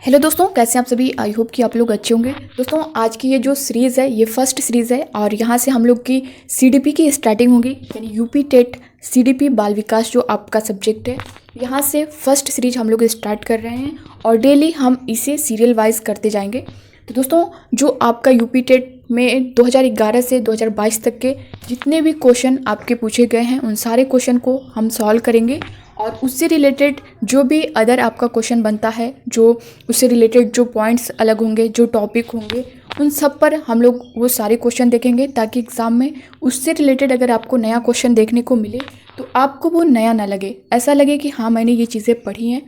Hello दोस्तों, कैसे हैं आप सभी। आई होप कि आप लोग अच्छे होंगे। दोस्तों, आज की ये जो सीरीज़ है ये फर्स्ट सीरीज़ है और यहाँ से हम लोग की सीडीपी की स्टार्टिंग होगी, यानी यूपी टेट सीडीपी बाल विकास जो आपका सब्जेक्ट है, यहाँ से फर्स्ट सीरीज हम लोग स्टार्ट कर रहे हैं और डेली हम इसे सीरियल वाइज करते जाएंगे। तो दोस्तों, जो आपका यूपी टेट में 2011 से 2022 तक के जितने भी क्वेश्चन आपके पूछे गए हैं उन सारे क्वेश्चन को हम सॉल्व करेंगे और उससे रिलेटेड जो भी अदर आपका क्वेश्चन बनता है, जो उससे रिलेटेड जो पॉइंट्स अलग होंगे, जो टॉपिक होंगे, उन सब पर हम लोग वो सारे क्वेश्चन देखेंगे ताकि एग्ज़ाम में उससे रिलेटेड अगर आपको नया क्वेश्चन देखने को मिले तो आपको वो नया ना लगे, ऐसा लगे कि हाँ मैंने ये चीज़ें पढ़ी हैं।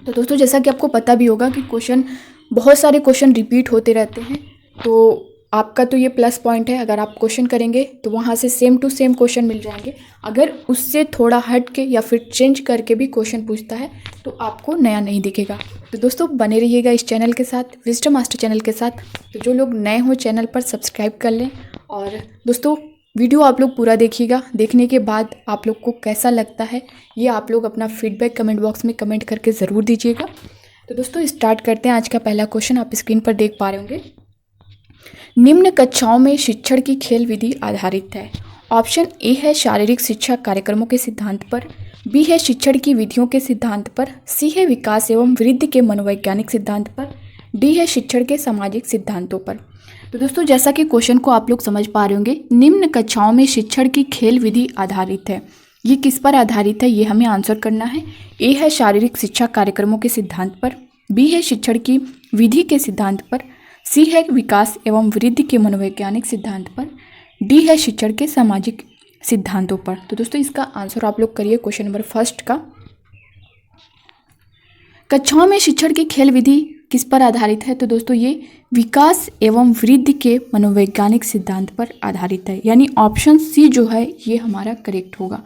तो दोस्तों, जैसा कि आपको पता भी होगा कि बहुत सारे क्वेश्चन रिपीट होते रहते हैं, तो आपका तो ये प्लस पॉइंट है। अगर आप क्वेश्चन करेंगे तो वहाँ से सेम टू सेम क्वेश्चन मिल जाएंगे। अगर उससे थोड़ा हट के या फिर चेंज करके भी क्वेश्चन पूछता है तो आपको नया नहीं दिखेगा। तो दोस्तों, बने रहिएगा इस चैनल के साथ, विजडम मास्टर चैनल के साथ। तो जो लोग नए हो चैनल पर सब्सक्राइब कर लें। और दोस्तों, वीडियो आप लोग पूरा देखिएगा। देखने के बाद आप लोग को कैसा लगता है ये आप लोग अपना फीडबैक कमेंट बॉक्स में कमेंट करके ज़रूर दीजिएगा। तो दोस्तों, स्टार्ट करते हैं। आज का पहला क्वेश्चन आप स्क्रीन पर देख पा रहे होंगे। निम्न कक्षाओं में शिक्षण की खेल विधि आधारित है। ऑप्शन ए है शारीरिक शिक्षा कार्यक्रमों के सिद्धांत पर, बी है शिक्षण की विधियों के सिद्धांत पर, सी है विकास एवं वृद्धि के मनोवैज्ञानिक सिद्धांत पर, डी है शिक्षण के सामाजिक सिद्धांतों पर। तो दोस्तों, जैसा कि क्वेश्चन को आप लोग समझ पा रहे होंगे, निम्न कक्षाओं में शिक्षण की खेल विधि आधारित है। ये किस पर आधारित है ये हमें आंसर करना है। ए है शारीरिक शिक्षा कार्यक्रमों के सिद्धांत पर, बी है शिक्षण की विधि के सिद्धांत पर, सी है विकास एवं वृद्धि के मनोवैज्ञानिक सिद्धांत पर, डी है शिक्षण के सामाजिक सिद्धांतों पर। तो दोस्तों, इसका आंसर आप लोग करिए क्वेश्चन नंबर फर्स्ट का। कक्षाओं में शिक्षण की खेल विधि किस पर आधारित है? तो दोस्तों, ये विकास एवं वृद्धि के मनोवैज्ञानिक सिद्धांत पर आधारित है, यानी ऑप्शन सी जो है ये हमारा करेक्ट होगा।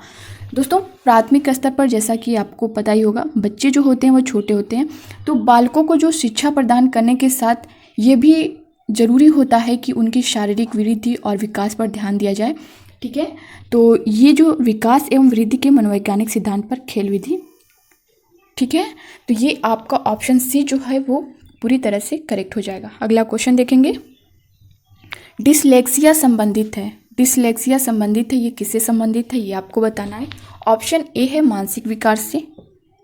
दोस्तों, प्राथमिक स्तर पर जैसा कि आपको पता ही होगा, बच्चे जो होते हैं वो छोटे होते हैं, तो बालकों को जो शिक्षा प्रदान करने के साथ ये भी ज़रूरी होता है कि उनकी शारीरिक वृद्धि और विकास पर ध्यान दिया जाए। ठीक है, तो ये जो विकास एवं वृद्धि के मनोवैज्ञानिक सिद्धांत पर खेल विधि, ठीक है, तो ये आपका ऑप्शन सी जो है वो पूरी तरह से करेक्ट हो जाएगा। अगला क्वेश्चन देखेंगे। डिसलेक्सिया संबंधित है। डिसलेक्सिया संबंधित है, ये किससे संबंधित है ये आपको बताना है। ऑप्शन ए है मानसिक विकार से,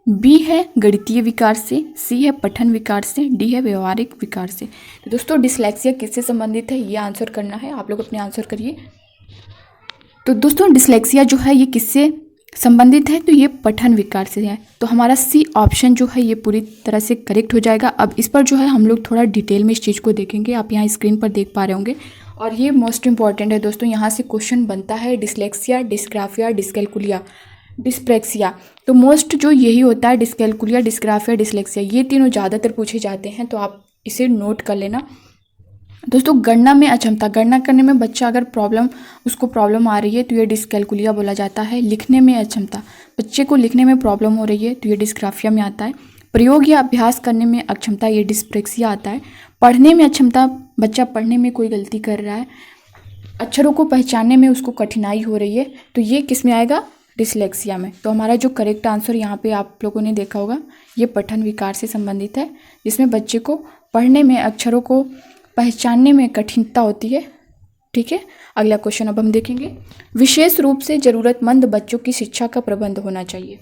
बी है गणितीय विकार से, सी है पठन विकार से, डी है व्यवहारिक विकार से। तो दोस्तों, डिसलेक्सिया किससे संबंधित है ये आंसर करना है। आप लोग अपने आंसर करिए। तो दोस्तों, डिसलेक्सिया जो है ये किससे संबंधित है? तो ये पठन विकार से है। तो हमारा सी ऑप्शन जो है ये पूरी तरह से करेक्ट हो जाएगा। अब इस पर जो है हम लोग थोड़ा डिटेल में इस चीज़ को देखेंगे। आप यहाँ स्क्रीन पर देख पा रहे होंगे और ये मोस्ट इंपॉर्टेंट है दोस्तों। यहाँ से क्वेश्चन बनता है डिसलेक्सिया, डिस्ग्राफिया, डिस्कैल्कुलिया, डिस्प्रेक्सिया। तो मोस्ट जो यही होता है, डिस्कैल्कुलिया, डिस्ग्राफिया, डिसलेक्सिया, ये तीनों ज़्यादातर पूछे जाते हैं, तो आप इसे नोट कर लेना। दोस्तों, गणना में अक्षमता, गणना करने में बच्चा अगर उसको प्रॉब्लम आ रही है तो ये डिस्कैल्कुलिया बोला जाता है। लिखने में अक्षमता, बच्चे को लिखने में प्रॉब्लम हो रही है तो ये डिस्ग्राफिया में आता है। प्रयोग या अभ्यास करने में अक्षमता, ये डिस्प्रेक्सिया आता है। पढ़ने में अक्षमता, बच्चा पढ़ने में कोई गलती कर रहा है, अक्षरों को पहचानने में उसको कठिनाई हो रही है, तो ये किस में आएगा? डिसलेक्सिया में। तो हमारा जो करेक्ट आंसर यहाँ पे आप लोगों ने देखा होगा, ये पठन विकार से संबंधित है, जिसमें बच्चे को पढ़ने में, अक्षरों को पहचानने में कठिनता होती है। ठीक है, अगला क्वेश्चन अब हम देखेंगे। विशेष रूप से जरूरतमंद बच्चों की शिक्षा का प्रबंध होना चाहिए।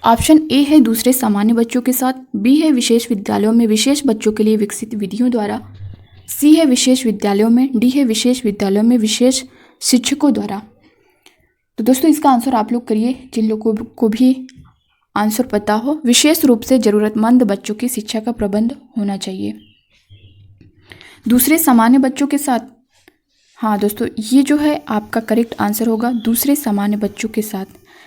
ऑप्शन ए है दूसरे सामान्य बच्चों के साथ, बी है विशेष विद्यालयों में विशेष बच्चों के लिए विकसित विधियों द्वारा, सी है विशेष विद्यालयों में, डी है विशेष विद्यालयों में विशेष शिक्षकों द्वारा। तो दोस्तों, इसका आंसर आप लोग करिए जिन लोगों को भी आंसर पता हो। विशेष रूप से जरूरतमंद बच्चों की शिक्षा का प्रबंध होना चाहिए। दूसरे सामान्य बच्चों के साथ, हाँ दोस्तों, ये जो है आपका करेक्ट आंसर होगा, दूसरे सामान्य बच्चों के साथ।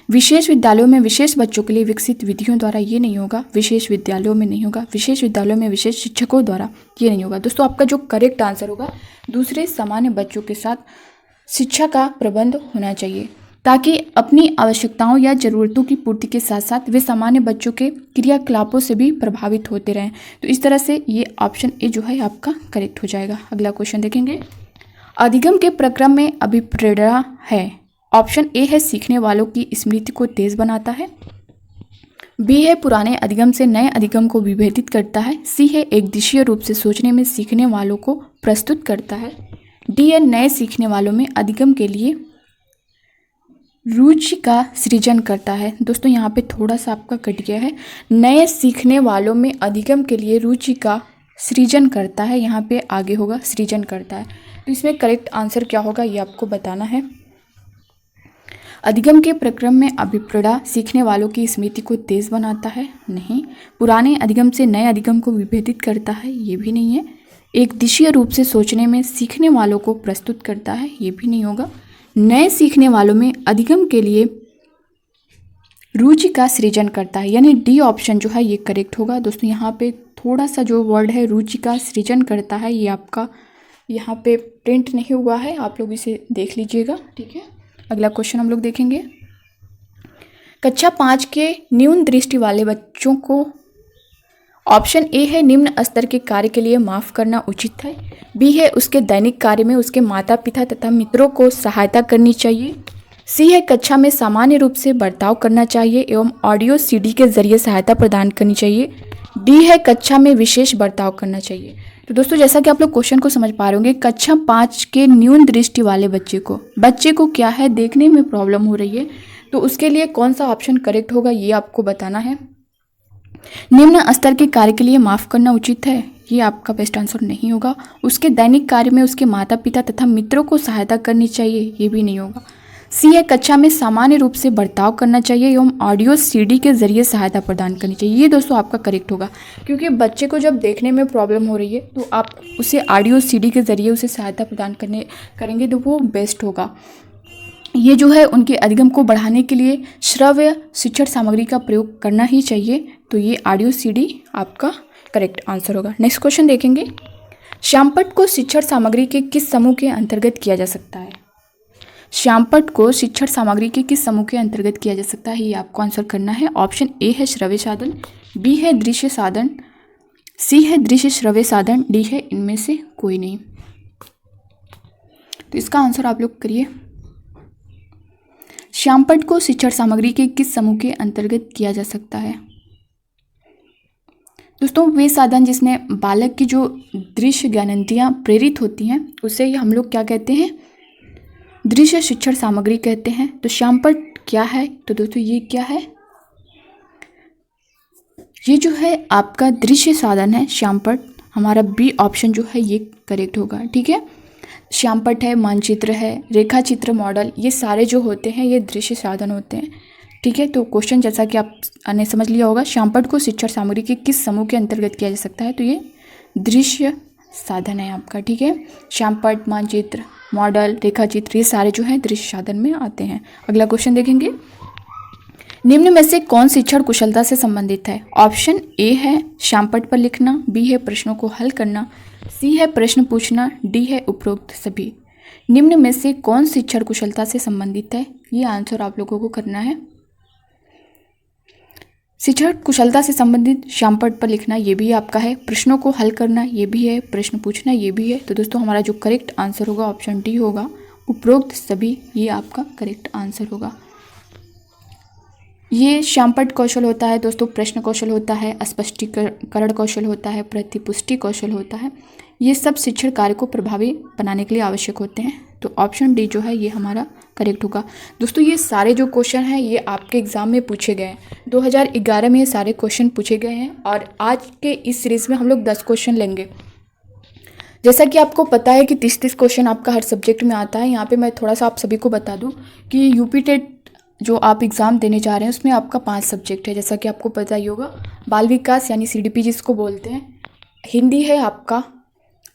विशेष विद्यालयों में विशेष बच्चों के लिए विकसित विधियों द्वारा, ये नहीं होगा। विशेष विद्यालयों में नहीं होगा। विशेष विद्यालयों में विशेष शिक्षकों द्वारा, ये नहीं होगा। दोस्तों, आपका जो करेक्ट आंसर होगा, दूसरे सामान्य बच्चों के साथ शिक्षा का प्रबंध होना चाहिए, ताकि अपनी आवश्यकताओं या ज़रूरतों की पूर्ति के साथ साथ वे सामान्य बच्चों के क्रियाकलापों से भी प्रभावित होते रहें। तो इस तरह से ये ऑप्शन ए जो है आपका करेक्ट हो जाएगा। अगला क्वेश्चन देखेंगे। अधिगम के प्रक्रम में अभिप्रेरणा है। ऑप्शन ए है सीखने वालों की स्मृति को तेज बनाता है, बी है पुराने अधिगम से नए अधिगम को विभेदित करता है। सी है एक दिशीय रूप से सोचने में सीखने वालों को प्रस्तुत करता है। डी है नए सीखने वालों में अधिगम के लिए रुचि का सृजन करता है। दोस्तों यहाँ पे थोड़ा सा आपका कट गया है, नए सीखने वालों में अधिगम के लिए रुचि का सृजन करता है, यहाँ पे आगे होगा सृजन करता है। तो इसमें करेक्ट आंसर क्या होगा ये आपको बताना है। अधिगम के प्रक्रम में अभिप्रेरणा सीखने वालों की स्मृति को तेज बनाता है, नहीं। पुराने अधिगम से नए अधिगम को विभेदित करता है, ये भी नहीं है। एक दिशीय रूप से सोचने में सीखने वालों को प्रस्तुत करता है, ये भी नहीं होगा। नए सीखने वालों में अधिगम के लिए रुचि का सृजन करता है, यानी डी ऑप्शन जो है ये करेक्ट होगा। दोस्तों यहाँ पे थोड़ा सा जो वर्ड है रुचि का सृजन करता है, ये आपका यहाँ पे प्रिंट नहीं हुआ है, आप लोग इसे देख लीजिएगा, ठीक है। अगला क्वेश्चन हम लोग देखेंगे। कक्षा 5 के न्यून दृष्टि वाले बच्चों को ऑप्शन ए है निम्न स्तर के कार्य के लिए माफ़ करना उचित है। बी है उसके दैनिक कार्य में उसके माता पिता तथा मित्रों को सहायता करनी चाहिए। सी है कक्षा में सामान्य रूप से बर्ताव करना चाहिए एवं ऑडियो सीडी के जरिए सहायता प्रदान करनी चाहिए। डी है कक्षा में विशेष बर्ताव करना चाहिए। तो दोस्तों जैसा कि आप लोग क्वेश्चन को समझ पा रहे होंगे, कक्षा 5 के न्यून दृष्टि वाले बच्चे को क्या है, देखने में प्रॉब्लम हो रही है, तो उसके लिए कौन सा ऑप्शन करेक्ट होगा ये आपको बताना है। निम्न स्तर के कार्य के लिए माफ़ करना उचित है, ये आपका बेस्ट आंसर नहीं होगा। उसके दैनिक कार्य में उसके माता पिता तथा मित्रों को सहायता करनी चाहिए, ये भी नहीं होगा। सी है कक्षा में सामान्य रूप से बर्ताव करना चाहिए एवं ऑडियो सीडी के जरिए सहायता प्रदान करनी चाहिए, ये दोस्तों आपका करेक्ट होगा। क्योंकि बच्चे को जब देखने में प्रॉब्लम हो रही है तो आप उसे ऑडियो सीडी के जरिए उसे सहायता प्रदान करेंगे तो वो बेस्ट होगा। ये जो है उनके अधिगम को बढ़ाने के लिए श्रव्य शिक्षण सामग्री का प्रयोग करना ही चाहिए, तो ये ऑडियो सीडी आपका करेक्ट आंसर होगा। नेक्स्ट क्वेश्चन देखेंगे। श्यामपट्ट को शिक्षण सामग्री के किस समूह के अंतर्गत किया जा सकता है? श्यामपट्ट को शिक्षण सामग्री के किस समूह के अंतर्गत किया जा सकता है, ये आपको आंसर करना है। ऑप्शन ए है श्रव्य साधन, बी है दृश्य साधन, सी है दृश्य श्रव्य साधन, डी है इनमें से कोई नहीं। तो इसका आंसर आप लोग करिए। श्यामपट्ट को शिक्षण सामग्री के किस समूह के अंतर्गत किया जा सकता है? दोस्तों वे साधन जिसमें बालक की जो दृश्य ज्ञानेंद्रियां प्रेरित होती हैं उसे हम लोग क्या कहते हैं, दृश्य शिक्षण सामग्री कहते हैं। तो श्यामपट्ट क्या है, तो दोस्तों ये क्या है, ये जो है आपका दृश्य साधन है श्यामपट्ट, हमारा बी ऑप्शन जो है ये करेक्ट होगा, ठीक है। श्यामपट्ट है, मानचित्र है, रेखा चित्र, मॉडल, ये सारे जो होते हैं ये दृश्य साधन होते हैं, ठीक है। तो क्वेश्चन जैसा कि आपने समझ लिया होगा, श्यामपट्ट को शिक्षण सामग्री के किस समूह के अंतर्गत किया जा सकता है, तो ये दृश्य साधन है आपका, ठीक है। श्यामपट्ट, मानचित्र, मॉडल, रेखा चित्र, ये सारे जो है दृश्य साधन में आते हैं। अगला क्वेश्चन देखेंगे। निम्न में से कौन शिक्षण कुशलता से संबंधित है? ऑप्शन ए है श्यामपट्ट पर लिखना, बी है प्रश्नों को हल करना, सी है प्रश्न पूछना, डी है उपरोक्त सभी। निम्न में से कौन शिक्षण कुशलता से संबंधित है, ये आंसर आप लोगों को करना है। शिक्षण कुशलता से संबंधित श्यामपट्ट पर लिखना ये भी आपका है, प्रश्नों को हल करना ये भी है, प्रश्न पूछना ये भी है। तो दोस्तों हमारा जो करेक्ट आंसर होगा ऑप्शन डी होगा, उपरोक्त सभी, ये आपका करेक्ट आंसर होगा। ये श्यामपट्ट कौशल होता है दोस्तों, प्रश्न कौशल होता है, स्पष्टीकरण कौशल होता है, प्रतिपुष्टि कौशल होता है, ये सब शिक्षण कार्य को प्रभावी बनाने के लिए आवश्यक होते हैं। तो ऑप्शन डी जो है ये हमारा करेक्ट होगा। दोस्तों ये सारे जो क्वेश्चन हैं ये आपके एग्जाम में पूछे गए हैं, 2011 में ये सारे क्वेश्चन पूछे गए हैं और आज के इस सीरीज़ में हम लोग 10 क्वेश्चन लेंगे। जैसा कि आपको पता है कि 30 क्वेश्चन आपका हर सब्जेक्ट में आता है। यहाँ पे मैं थोड़ा सा आप सभी को बता दूँ कि यूपी टेट जो आप एग्ज़ाम देने जा रहे हैं उसमें आपका 5 सब्जेक्ट है, जैसा कि आपको पता ही होगा। बाल विकास यानी CDP जिसको बोलते हैं, हिंदी है आपका,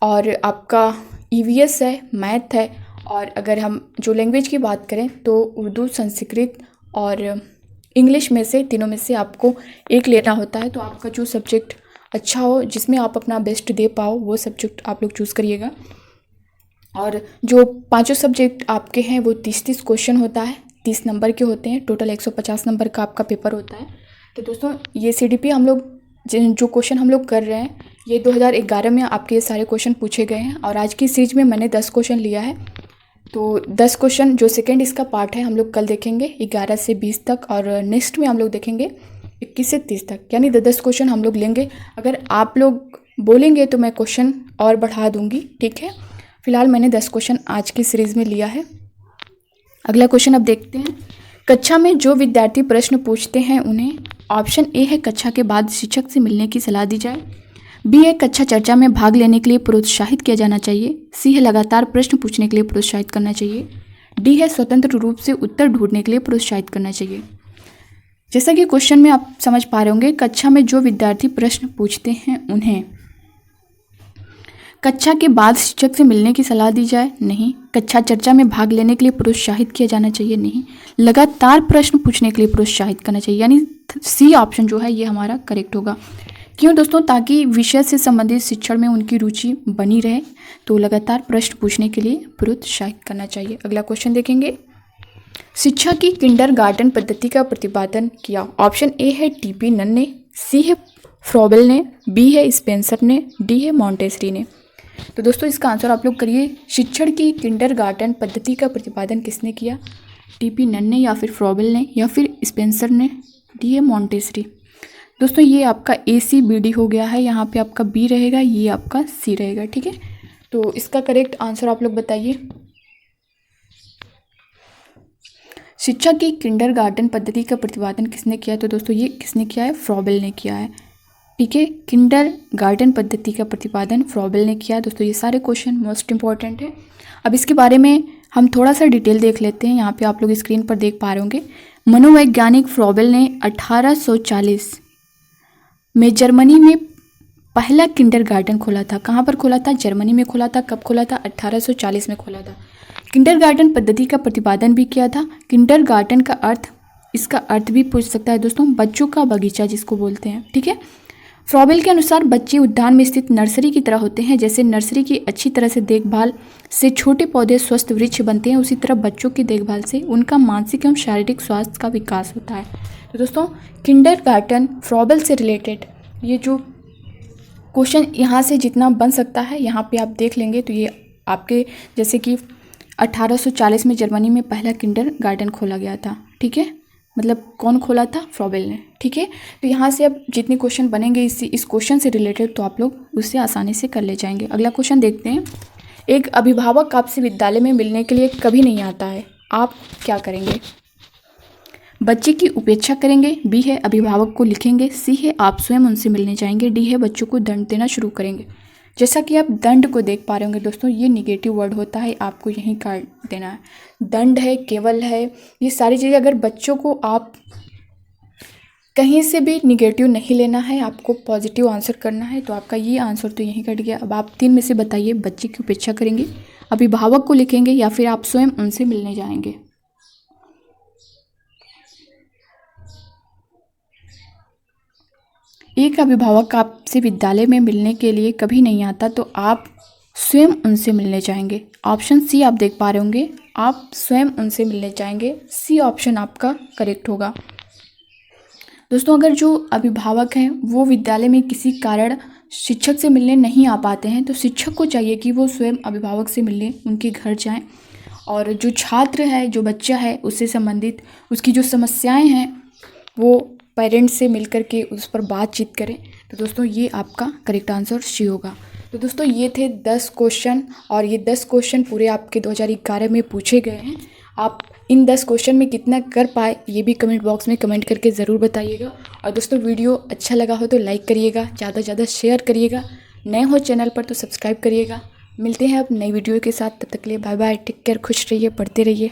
और आपका EVS है, मैथ है, और अगर हम जो लैंग्वेज की बात करें तो उर्दू, संस्कृत और इंग्लिश में से तीनों में से आपको एक लेना होता है। तो आपका जो सब्जेक्ट अच्छा हो, जिसमें आप अपना बेस्ट दे पाओ, वो सब्जेक्ट आप लोग चूज़ करिएगा। और जो 5 सब्जेक्ट आपके हैं वो 30 क्वेश्चन होता है, 30 नंबर के होते हैं, टोटल 150 नंबर का आपका पेपर होता है। तो दोस्तों ये CDP हम लोग जो क्वेश्चन हम लोग कर रहे हैं ये 2011 में आपके ये सारे क्वेश्चन पूछे गए हैं और आज की सीरीज में मैंने 10 क्वेश्चन लिया है। तो 10 क्वेश्चन जो सेकेंड इसका पार्ट है हम लोग कल देखेंगे 11 से 20 तक, और नेक्स्ट में हम लोग देखेंगे 21 से 30 तक, यानी 10-10 क्वेश्चन हम लोग लेंगे। अगर आप लोग बोलेंगे तो मैं क्वेश्चन और बढ़ा दूंगी, ठीक है। फिलहाल मैंने 10 क्वेश्चन आज की सीरीज में लिया है। अगला क्वेश्चन अब देखते हैं। कक्षा में जो विद्यार्थी प्रश्न पूछते हैं उन्हें ऑप्शन ए है कक्षा के बाद शिक्षक से मिलने की सलाह दी जाए, बी है कक्षा चर्चा में भाग लेने के लिए प्रोत्साहित किया जाना चाहिए, सी है लगातार प्रश्न पूछने के लिए प्रोत्साहित करना चाहिए, डी है स्वतंत्र रूप से उत्तर ढूंढने के लिए प्रोत्साहित करना चाहिए। जैसा कि क्वेश्चन में आप समझ पा रहे होंगे, कक्षा में जो विद्यार्थी प्रश्न पूछते हैं उन्हें कक्षा के बाद शिक्षक से मिलने की सलाह दी जाए, नहीं। कक्षा चर्चा में भाग लेने के लिए प्रोत्साहित किया जाना चाहिए, नहीं। लगातार प्रश्न पूछने के लिए प्रोत्साहित करना चाहिए, यानी सी ऑप्शन जो है ये हमारा करेक्ट होगा। क्यों दोस्तों? ताकि विषय से संबंधित शिक्षण में उनकी रुचि बनी रहे, तो लगातार प्रश्न पूछने के लिए प्रोत्साहित करना चाहिए। अगला क्वेश्चन देखेंगे। शिक्षा की किंडरगार्टन पद्धति का प्रतिपादन किया। ऑप्शन ए है टीपी नन ने, सी है फ्रॉबेल ने, बी है स्पेंसर ने, डी है मॉन्टेसरी ने। तो दोस्तों इसका आंसर आप लोग करिए। शिक्षण की किंडरगार्टन पद्धति का प्रतिपादन किसने किया? टीपी नन ने, या फिर फ्रॉबेल ने, या फिर स्पेंसर ने, डी है मॉन्टेसरी। दोस्तों ये आपका ACBD हो गया है, यहाँ पे आपका बी रहेगा, ये आपका सी रहेगा, ठीक है। तो इसका करेक्ट आंसर आप लोग बताइए। शिक्षा की किंडरगार्टन पद्धति का प्रतिपादन किसने किया? तो दोस्तों ये किसने किया है? फ्रॉबेल ने किया है, ठीक है। किंडरगार्टन पद्धति का प्रतिपादन फ्रॉबेल ने किया। दोस्तों ये सारे क्वेश्चन मोस्ट इंपॉर्टेंट है। अब इसके बारे में हम थोड़ा सा डिटेल देख लेते हैं। यहाँ पे आप लोग स्क्रीन पर देख पा रहे होंगे। मनोवैज्ञानिक फ्रॉबेल ने 1840 में जर्मनी में पहला किंडरगार्टन खोला था। कहाँ पर खोला था? जर्मनी में खोला था। कब खोला था? 1840 में खोला था। किंडरगार्टन पद्धति का प्रतिपादन भी किया था। किंडरगार्टन का अर्थ, इसका अर्थ भी पूछ सकता है दोस्तों, बच्चों का बगीचा जिसको बोलते हैं, ठीक है। फ्रॉबेल के अनुसार बच्चे उद्यान में स्थित नर्सरी की तरह होते हैं। जैसे नर्सरी की अच्छी तरह से देखभाल से छोटे पौधे स्वस्थ वृक्ष बनते हैं, उसी तरह बच्चों की देखभाल से उनका मानसिक एवं शारीरिक स्वास्थ्य का विकास होता है। तो दोस्तों किंडरगार्टन फ्रॉबेल से रिलेटेड ये जो क्वेश्चन यहाँ से जितना बन सकता है यहाँ पे आप देख लेंगे तो ये आपके, जैसे कि 1840 में जर्मनी में पहला किंडरगार्टन खोला गया था, ठीक है। मतलब कौन खोला था? फ्रॉबेल ने, ठीक है। तो यहाँ से अब जितने क्वेश्चन बनेंगे इस क्वेश्चन से रिलेटेड तो आप लोग उससे आसानी से कर ले जाएंगे। अगला क्वेश्चन देखते हैं। एक अभिभावक आपसे विद्यालय में मिलने के लिए कभी नहीं आता है, आप क्या करेंगे? बच्चे की उपेक्षा करेंगे, बी है अभिभावक को लिखेंगे, सी है आप स्वयं उनसे मिलने जाएंगे, डी है बच्चों को दंड देना शुरू करेंगे। जैसा कि आप दंड को देख पा रहे होंगे दोस्तों, ये निगेटिव वर्ड होता है, आपको यहीं काट देना है। दंड है, केवल है, ये सारी चीज़ें अगर बच्चों को आप कहीं से भी निगेटिव नहीं लेना है, आपको पॉजिटिव आंसर करना है, तो आपका ये आंसर तो यहीं कट गया। अब आप 3 में से बताइए, बच्चे की उपेक्षा करेंगे, अभिभावक को लिखेंगे, या फिर आप स्वयं उनसे मिलने जाएंगे। एक अभिभावक आपसे विद्यालय में मिलने के लिए कभी नहीं आता तो आप स्वयं उनसे मिलने जाएंगे। ऑप्शन सी आप देख पा रहे होंगे, आप स्वयं उनसे मिलने जाएंगे। सी ऑप्शन आपका करेक्ट होगा। दोस्तों अगर जो अभिभावक हैं वो विद्यालय में किसी कारण शिक्षक से मिलने नहीं आ पाते हैं तो शिक्षक को चाहिए कि वो स्वयं अभिभावक से मिलने उनके घर जाएं, और जो छात्र है, जो बच्चा है, उससे संबंधित उसकी जो समस्याएं हैं वो पेरेंट्स से मिल कर के उस पर बातचीत करें। तो दोस्तों ये आपका करेक्ट आंसर सी होगा। तो दोस्तों ये थे 10 क्वेश्चन, और ये 10 क्वेश्चन पूरे आपके 2011 में पूछे गए हैं। आप इन 10 क्वेश्चन में कितना कर पाए ये भी कमेंट बॉक्स में कमेंट करके ज़रूर बताइएगा। और दोस्तों वीडियो अच्छा लगा हो तो लाइक करिएगा, ज़्यादा से ज़्यादा शेयर करिएगा, नए हो चैनल पर तो सब्सक्राइब करिएगा। मिलते हैं अब नई वीडियो के साथ, तब तक के लिए बाय बाय, टेक केयर, खुश रहिए, पढ़ते रहिए।